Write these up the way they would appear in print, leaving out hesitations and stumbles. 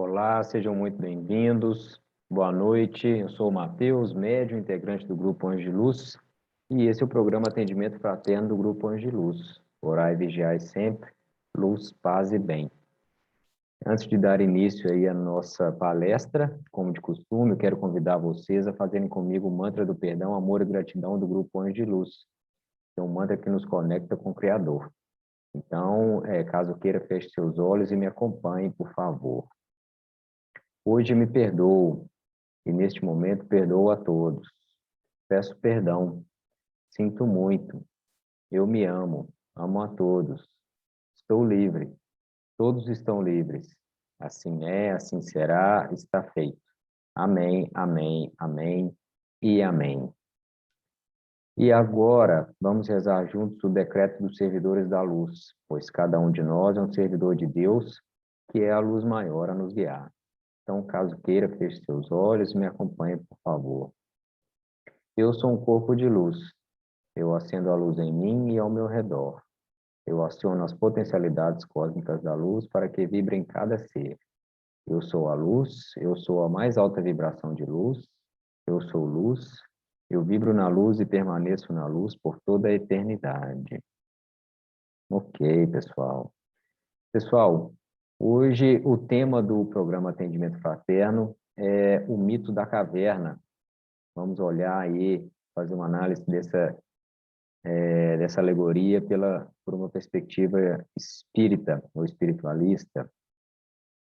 Olá, sejam muito bem-vindos. Boa noite. Eu sou o Matheus, médium, integrante do Grupo Anjo de Luz, e esse é o programa Atendimento Fraterno do Grupo Anjo de Luz. Orai e vigiai sempre, luz, paz e bem. Antes de dar início aí à nossa palestra, como de costume, eu quero convidar vocês a fazerem comigo o mantra do perdão, amor e gratidão do Grupo Anjo de Luz. É um mantra que nos conecta com o Criador. Então, caso queira, feche seus olhos e me acompanhe, por favor. Hoje me perdoo, e neste momento perdoo a todos. Peço perdão, sinto muito, eu me amo, amo a todos. Estou livre, todos estão livres. Assim é, assim será, está feito. Amém, amém, amém e amém. E agora, vamos rezar juntos o decreto dos servidores da luz, pois cada um de nós é um servidor de Deus, que é a luz maior a nos guiar. Então, caso queira, feche seus olhos e me acompanhe, por favor. Eu sou um corpo de luz. Eu acendo a luz em mim e ao meu redor. Eu aciono as potencialidades cósmicas da luz para que vibrem em cada ser. Eu sou a luz, eu sou a mais alta vibração de luz. Eu sou luz, eu vibro na luz e permaneço na luz por toda a eternidade. Ok, pessoal. Pessoal, hoje o tema do programa Atendimento Fraterno é o mito da caverna. Vamos olhar aí, fazer uma análise dessa alegoria por uma perspectiva espírita ou espiritualista.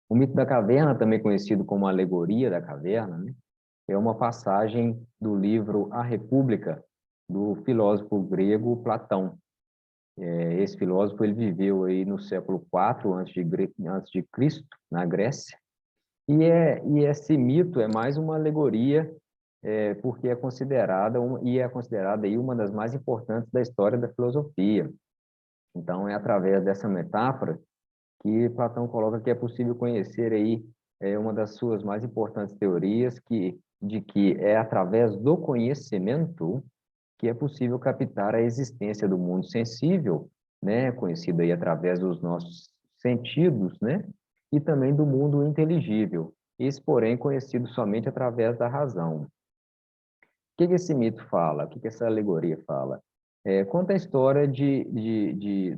O mito da caverna, também conhecido como a alegoria da caverna, né, é uma passagem do livro A República, do filósofo grego Platão. Esse filósofo ele viveu aí no século IV antes de Cristo, na Grécia, e esse mito é mais uma alegoria porque é considerada aí uma das mais importantes da história da filosofia. Então, é através dessa metáfora que Platão coloca que é possível conhecer aí uma das suas mais importantes teorias, de que é através do conhecimento que é possível captar a existência do mundo sensível, né, conhecido aí através dos nossos sentidos, né, e também do mundo inteligível, esse, porém, conhecido somente através da razão. O que esse mito fala? O que essa alegoria fala? Conta a história de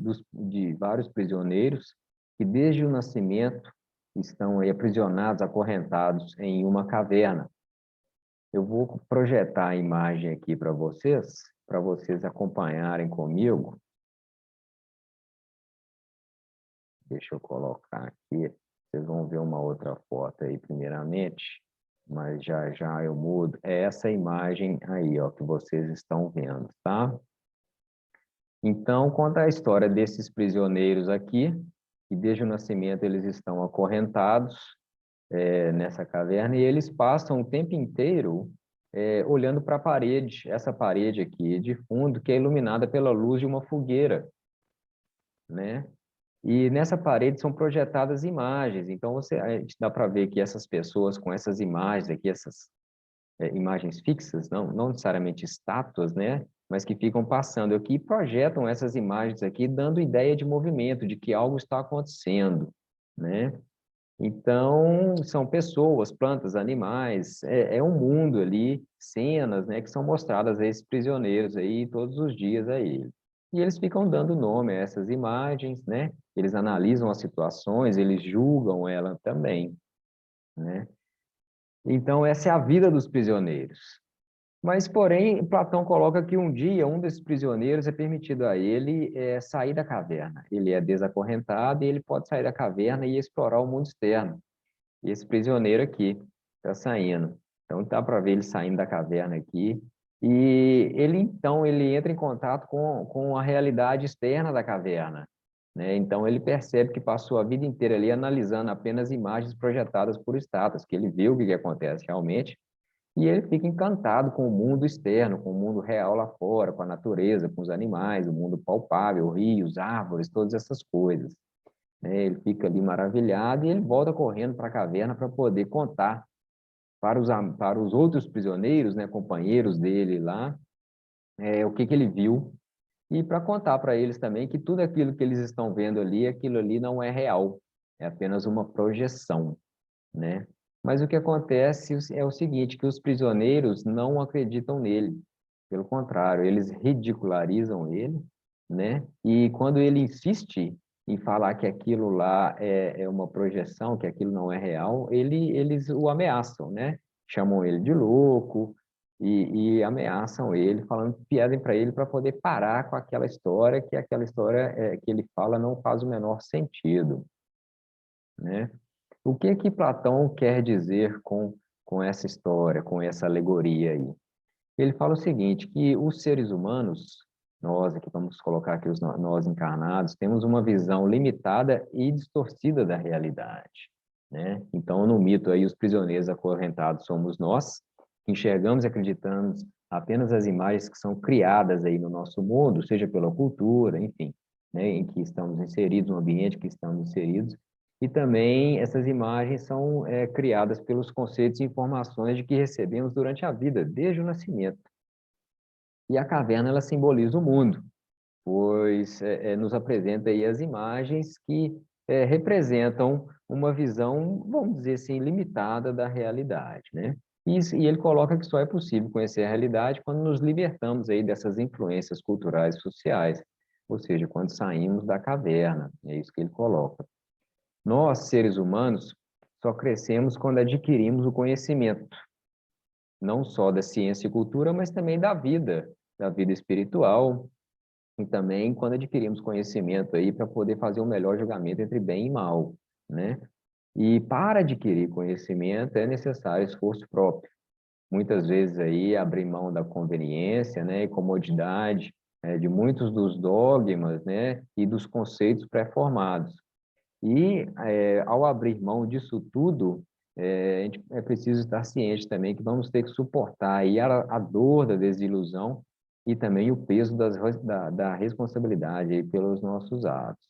vários prisioneiros que, desde o nascimento, estão aí aprisionados, acorrentados em uma caverna. Eu vou projetar a imagem aqui para vocês acompanharem comigo. Deixa eu colocar aqui. Vocês vão ver uma outra foto aí, primeiramente, mas já já eu mudo. É essa imagem aí, ó, que vocês estão vendo, tá? Então, conta a história desses prisioneiros aqui, que desde o nascimento eles estão acorrentados nessa caverna, e eles passam o tempo inteiro olhando para a parede, essa parede aqui de fundo, que é iluminada pela luz de uma fogueira, né? E nessa parede são projetadas imagens, então a gente dá para ver que essas pessoas com essas imagens aqui, essas imagens fixas, não necessariamente estátuas, né? Mas que ficam passando aqui e projetam essas imagens aqui, dando ideia de movimento, de que algo está acontecendo, né? Então, são pessoas, plantas, animais, é um mundo ali, cenas, né, que são mostradas a esses prisioneiros aí todos os dias aí. E eles ficam dando nome a essas imagens, né? Eles analisam as situações, eles julgam ela também, né? Então, essa é a vida dos prisioneiros. Mas, porém, Platão coloca que um dia um desses prisioneiros é permitido a ele sair da caverna. Ele é desacorrentado e ele pode sair da caverna e explorar o mundo externo. E esse prisioneiro aqui está saindo. Então, dá para ver ele saindo da caverna aqui. E ele entra em contato com a realidade externa da caverna, né? Então, ele percebe que passou a vida inteira ali analisando apenas imagens projetadas por estátuas, que ele vê o que acontece realmente, e ele fica encantado com o mundo externo, com o mundo real lá fora, com a natureza, com os animais, o mundo palpável, rios, árvores, todas essas coisas, né? Ele fica ali maravilhado e ele volta correndo para a caverna para poder contar para os outros prisioneiros, né, companheiros dele lá, o que ele viu, e para contar para eles também que tudo aquilo que eles estão vendo ali, aquilo ali não é real, é apenas uma projeção, né? Mas o que acontece é o seguinte, que os prisioneiros não acreditam nele. Pelo contrário, eles ridicularizam ele, né? E quando ele insiste em falar que aquilo lá é uma projeção, que aquilo não é real, eles o ameaçam, né? Chamam ele de louco e ameaçam ele, falando, pedem para ele para poder parar com aquela história, que aquela história que ele fala não faz o menor sentido, né? O que que Platão quer dizer com essa história, com essa alegoria aí? Ele fala o seguinte, que os seres humanos, nós aqui vamos colocar aqui os nós encarnados, temos uma visão limitada e distorcida da realidade, né? Então, no mito aí, os prisioneiros acorrentados somos nós, que enxergamos e acreditamos apenas as imagens que são criadas aí no nosso mundo, seja pela cultura, enfim, né, em que estamos inseridos, no ambiente que estamos inseridos, e também essas imagens são criadas pelos conceitos e informações de que recebemos durante a vida, desde o nascimento. E a caverna, ela simboliza o mundo, pois nos apresenta aí as imagens que representam uma visão, vamos dizer assim, limitada da realidade, né? E ele coloca que só é possível conhecer a realidade quando nos libertamos aí dessas influências culturais e sociais, ou seja, quando saímos da caverna, é isso que ele coloca. Nós, seres humanos, só crescemos quando adquirimos o conhecimento, não só da ciência e cultura, mas também da vida espiritual, e também quando adquirimos conhecimento aí para poder fazer um melhor julgamento entre bem e mal, né? E para adquirir conhecimento é necessário esforço próprio. Muitas vezes aí abrir mão da conveniência, né, e comodidade de muitos dos dogmas, né, e dos conceitos pré-formados. E, ao abrir mão disso tudo, a gente é preciso estar ciente também que vamos ter que suportar aí a dor da desilusão e também o peso da responsabilidade aí pelos nossos atos.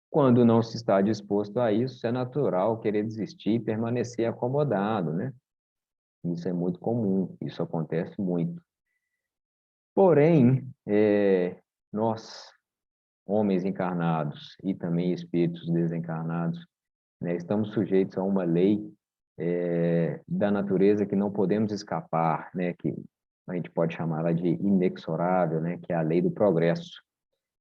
Quando não se está disposto a isso, é natural querer desistir e permanecer acomodado, né? Isso é muito comum, isso acontece muito. Porém, nós, homens encarnados e também espíritos desencarnados, né, estamos sujeitos a uma lei da natureza que não podemos escapar, né, que a gente pode chamá-la de inexorável, né, que é a lei do progresso.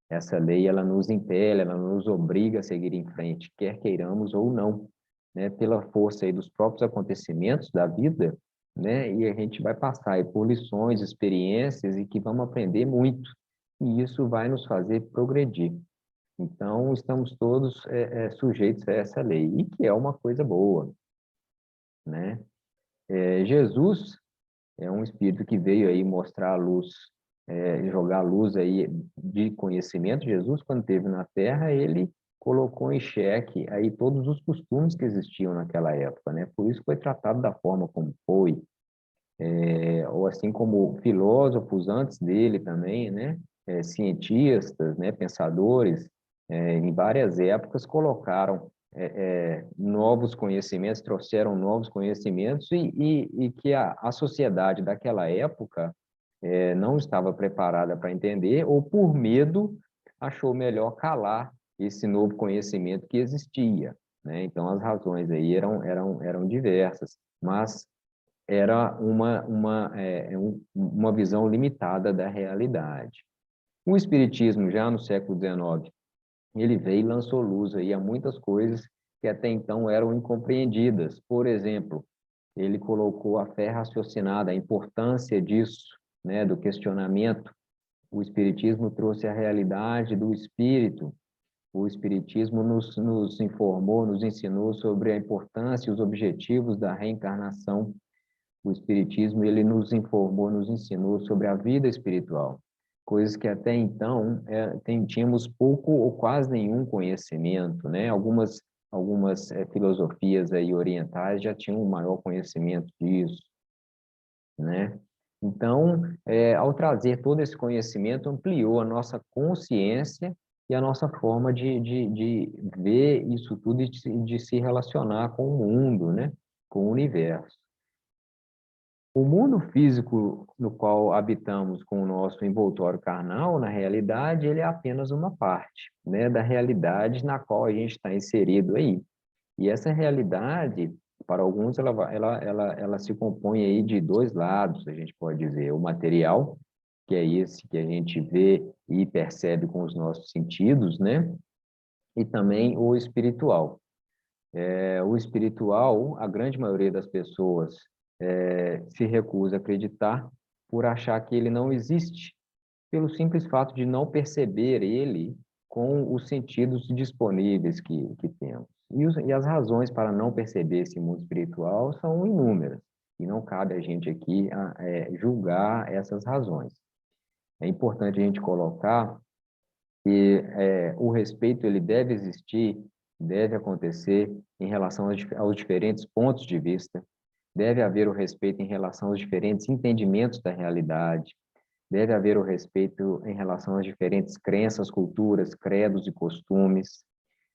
Essa lei, ela nos impele, ela nos obriga a seguir em frente, quer queiramos ou não, né, pela força aí dos próprios acontecimentos da vida, né, e a gente vai passar aí por lições, experiências e que vamos aprender muito, e isso vai nos fazer progredir. Então, estamos todos sujeitos a essa lei, e que é uma coisa boa, né? Jesus é um espírito que veio aí mostrar a luz, jogar a luz aí de conhecimento. Jesus, quando esteve na Terra, ele colocou em xeque aí todos os costumes que existiam naquela época, né? Por isso foi tratado da forma como foi, ou assim como filósofos antes dele também, né? Cientistas, né? Pensadores, em várias épocas colocaram novos conhecimentos, trouxeram novos conhecimentos e que a sociedade daquela época não estava preparada para entender ou por medo achou melhor calar esse novo conhecimento que existia, né? Então as razões aí eram diversas, mas era uma visão limitada da realidade. O Espiritismo, já no século XIX, ele veio e lançou luz aí a muitas coisas que até então eram incompreendidas. Por exemplo, ele colocou a fé raciocinada, a importância disso, né, do questionamento. O Espiritismo trouxe a realidade do espírito. O Espiritismo nos informou, nos ensinou sobre a importância e os objetivos da reencarnação. O Espiritismo, ele nos informou, nos ensinou sobre a vida espiritual, coisas que até então tínhamos pouco ou quase nenhum conhecimento, né? Algumas filosofias aí orientais já tinham um maior conhecimento disso, né? Então, ao trazer todo esse conhecimento, ampliou a nossa consciência e a nossa forma de ver isso tudo e de se relacionar com o mundo, né? Com o universo. O mundo físico no qual habitamos com o nosso envoltório carnal, na realidade, ele é apenas uma parte, né, da realidade na qual a gente está inserido aí. E essa realidade, Para alguns, ela se compõe aí de dois lados, a gente pode dizer, o material, que é esse que a gente vê e percebe com os nossos sentidos, né? E também o espiritual. O espiritual, a grande maioria das pessoas se recusa a acreditar por achar que ele não existe, pelo simples fato de não perceber ele com os sentidos disponíveis que temos. E as razões para não perceber esse mundo espiritual são inúmeras, e não cabe a gente aqui julgar essas razões. É importante a gente colocar que o respeito ele deve existir, deve acontecer em relação aos diferentes pontos de vista, deve haver o respeito em relação aos diferentes entendimentos da realidade, deve haver o respeito em relação às diferentes crenças, culturas, credos e costumes,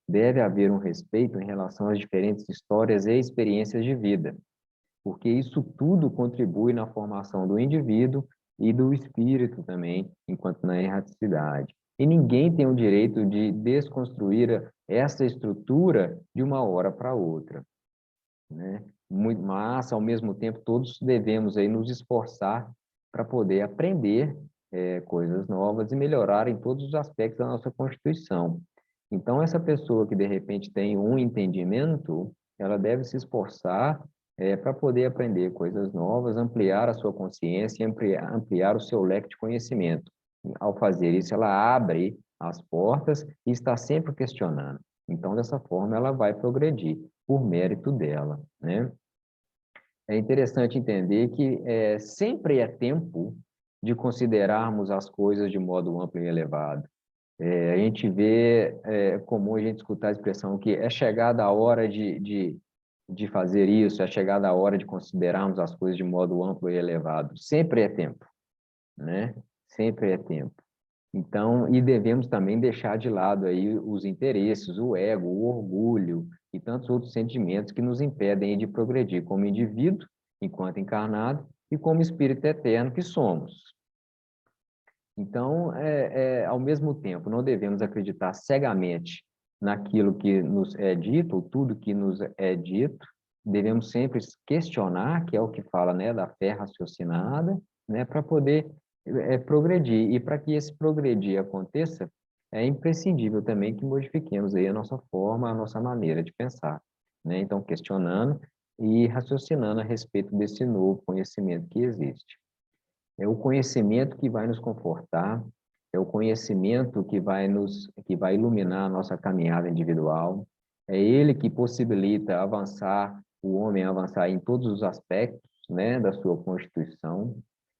deve haver um respeito em relação às diferentes histórias e experiências de vida, porque isso tudo contribui na formação do indivíduo e do espírito também, enquanto na erraticidade. E ninguém tem o direito de desconstruir essa estrutura de uma hora para outra, né? Mas, ao mesmo tempo, todos devemos aí nos esforçar para poder aprender coisas novas e melhorar em todos os aspectos da nossa Constituição. Então, essa pessoa que, de repente, tem um entendimento, ela deve se esforçar para poder aprender coisas novas, ampliar a sua consciência e ampliar o seu leque de conhecimento. Ao fazer isso, ela abre as portas e está sempre questionando. Então, dessa forma, ela vai progredir por mérito dela, né? É interessante entender que sempre é tempo de considerarmos as coisas de modo amplo e elevado. A gente vê, comum a gente escutar a expressão que é chegada a hora de fazer isso, é chegada a hora de considerarmos as coisas de modo amplo e elevado. Sempre é tempo, né? Sempre é tempo. Então, e devemos também deixar de lado aí os interesses, o ego, o orgulho e tantos outros sentimentos que nos impedem de progredir como indivíduo, enquanto encarnado, e como espírito eterno que somos. Então, ao mesmo tempo, não devemos acreditar cegamente naquilo que nos é dito, ou tudo que nos é dito, devemos sempre questionar, que é o que fala, né, da fé raciocinada, né, para poder progredir. E para que esse progredir aconteça, é imprescindível também que modifiquemos aí a nossa forma, a nossa maneira de pensar, né? Então, questionando e raciocinando a respeito desse novo conhecimento que existe. É o conhecimento que vai nos confortar, é o conhecimento que vai iluminar a nossa caminhada individual, é ele que possibilita avançar, o homem avançar em todos os aspectos, né, da sua constituição,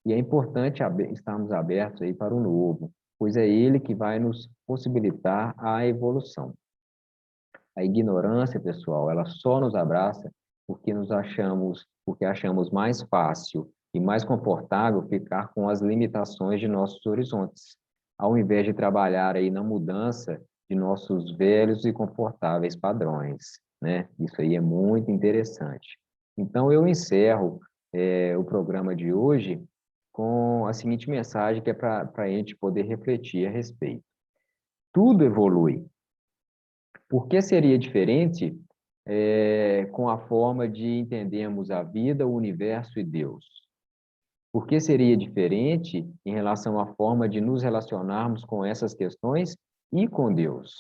e é importante estarmos abertos aí para o novo, pois é ele que vai nos possibilitar a evolução. A ignorância, pessoal, ela só nos abraça porque achamos mais fácil e mais confortável ficar com as limitações de nossos horizontes, ao invés de trabalhar aí na mudança de nossos velhos e confortáveis padrões, né? Isso aí é muito interessante. Então, eu encerro o programa de hoje com a seguinte mensagem, que é para a gente poder refletir a respeito. Tudo evolui. Por que seria diferente com a forma de entendermos a vida, o universo e Deus? Por que seria diferente em relação à forma de nos relacionarmos com essas questões e com Deus,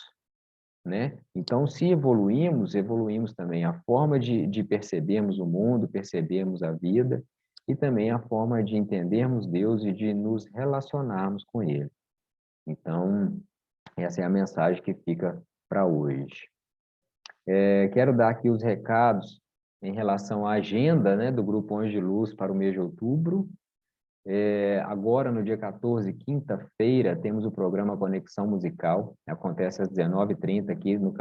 né? Então, se evoluímos, evoluímos também a forma de percebermos o mundo, percebermos a vida e também a forma de entendermos Deus e de nos relacionarmos com Ele. Então, essa é a mensagem que fica para hoje. Quero dar aqui os recados em relação à agenda, né, do Grupo Anjo de Luz para o mês de outubro. Agora, no dia 14, quinta-feira, temos o programa Conexão Musical. Acontece às 19h30 aqui no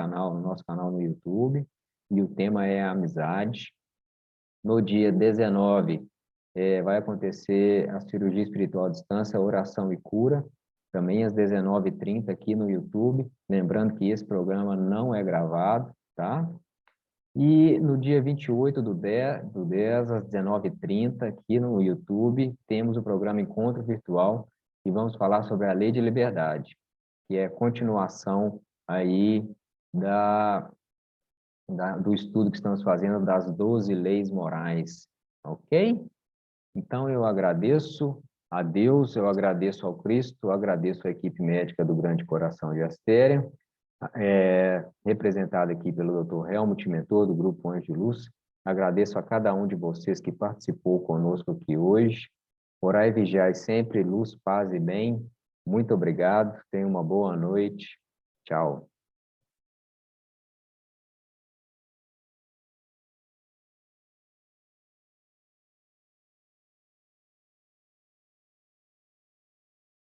nosso canal no YouTube. E o tema é a amizade. No dia 19, vai acontecer a cirurgia espiritual à distância, oração e cura. Também às 19h30 aqui no YouTube. Lembrando que esse programa não é gravado, tá? E no dia 28 do 10 às 19h30, aqui no YouTube, temos o programa Encontro Virtual e vamos falar sobre a Lei de Liberdade, que é a continuação aí do estudo que estamos fazendo das 12 leis morais, ok? Então, eu agradeço a Deus, eu agradeço ao Cristo, eu agradeço à equipe médica do Grande Coração de Astéria, representada aqui pelo Dr. Helmut Mentor, do Grupo Anjo de Luz. Agradeço a cada um de vocês que participou conosco aqui hoje. Orai e vigiai sempre, luz, paz e bem. Muito obrigado, tenha uma boa noite. Tchau.